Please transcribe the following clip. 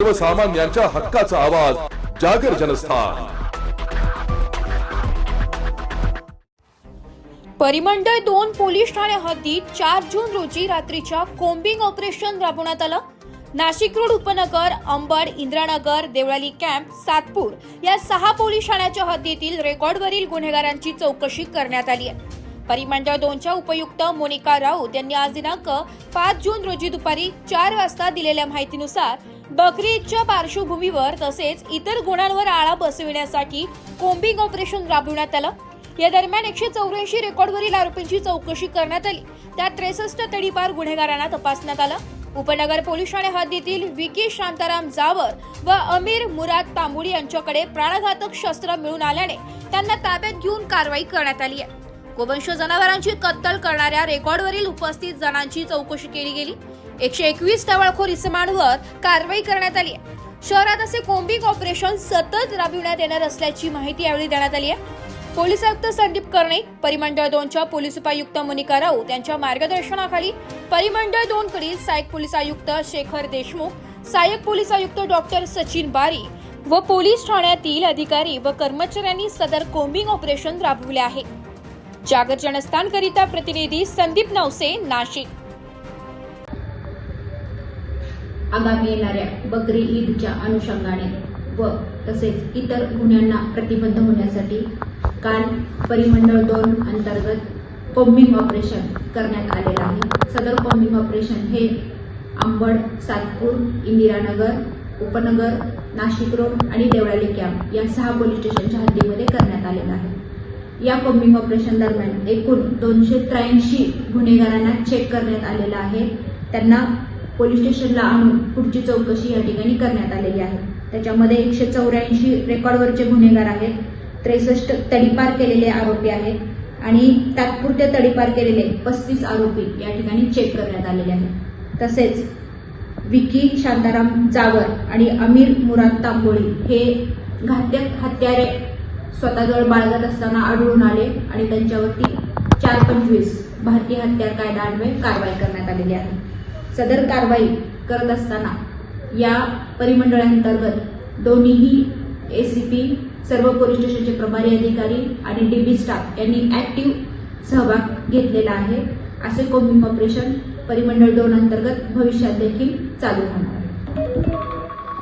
सर्वसामान्यांच्या हक्काचा आवाज जागर जनस्थान। परिमंडळ 2 पोलीस ठाणे हद्दीत 4 जून रोजी रात्रीच्या कोम्बिंग ऑपरेशन राबवण्यात आलं। नाशिक रोड उपनगर, अंबड, इंद्रानगर, देवळाली कॅम्प, सातपूर या 6 पोलीस ठाण्याच्या हद्दीतील रेकॉर्डवरील गुन्हेगारांची चौकशी करण्यात आली आहे। परिमंडळ 2च्या उपायुक्त मोनिका राऊत यांनी आज दिनांक 5 जून रोजी दुपारी 4 वाजता दिलेल्या माहितीनुसार बकरी ईदच्या पार्श्वभूमीवर तसेच इतर गुन्ह्यांवर आळा बसविण्यासाठी कोम्बिंग ऑपरेशन राबविण्यात आलं। या दरम्यान 184 रेकॉर्डवरील आरोपींची चौकशी करण्यात आली। त्यात 63 तडीपार गुन्हेगारांना तपासण्यात आलं। उपनगर पोलीस ठाणे हद्दीतील विकी शांताराम जावर व अमीर मुराद तांबुडी यांच्याकडे प्राणघातक शस्त्र मिळून आल्याने त्यांना ताब्यात घेऊन कारवाई करण्यात आली आहे। गोवंश जनावरांची कत्तल करणाऱ्या रेकॉर्डवरील उपस्थित जणांची चौकशी केली गेली। 121 टवाळखोर इसमांवर कारवाई करण्यात आली आहे। शहरात असे कोम्बिंग ऑपरेशन सतत राबविण्यात येणार असल्याची माहिती यावेळी देण्यात आली आहे। पोलीस आयुक्त संदीप कर्णिक, परिमंडळ 2च्या पोलीस उपायुक्त मोनिका राऊत यांच्या मार्गदर्शनाखाली परिमंडळ 2 कडील सहाय्यक पोलीस आयुक्त शेखर देशमुख, सहाय्यक पोलीस आयुक्त डॉक्टर सचिन बारी व पोलीस ठाण्यातील अधिकारी व कर्मचाऱ्यांनी सदर कोम्बिंग ऑपरेशन राबविले आहे। जागर जनस्थान करिता प्रतिनिधी संदीप नवसे, नाशिक। आगामी येणाऱ्या बकरी ईदच्या अनुषंगाने व तसेच इतर गुन्ह्यांना प्रतिबंध होण्यासाठी काल परिमंडळ 2 अंतर्गत कोम्बिंग ऑपरेशन करण्यात आलेलं आहे। सदर कोम्बिंग ऑपरेशन हे अंबड, सातपूर, इंदिरानगर, उपनगर, नाशिक रोड आणि देवळाली कॅम्प या 6 पोलीस स्टेशनच्या हद्दीमध्ये करण्यात आलेलं आहे। या कोम्बिंग ऑपरेशन दरम्यान एकूण 283 गुन्हेगारांना चेक करण्यात आलेलं आहे। त्यांना पोलीस स्टेशनला आणून पुढची चौकशी या ठिकाणी करण्यात आलेली आहे। त्याच्यामध्ये 184 रेकॉर्डवरचे गुन्हेगार आहेत, 63 तडीपार केलेले आरोपी आहेत आणि तात्पुरते तडीपार केलेले 35 आरोपी या ठिकाणी चेक करण्यात आलेले आहेत। तसेच विकी शांताराम जावर आणि अमीर मुराद तांबोळी हे घातक हत्यारे स्वतःजवळ बाळगत असताना आढळून आले आणि त्यांच्यावरती 425 भारतीय हत्यार कायदा अन्वये कारवाई करण्यात आलेली आहे। सदर कारवाई करत असताना या परिमंडळांतर्गत दोन्ही एसीपी, सर्व पोलीस स्टेशनचे प्रभारी अधिकारी आणि डीबी स्टाफ यांनी ऍक्टिव्ह सहभाग घेतलेला आहे। असे कोम्बिंग ऑपरेशन परिमंडळ 2 अंतर्गत भविष्यात देखील चालू राहणार।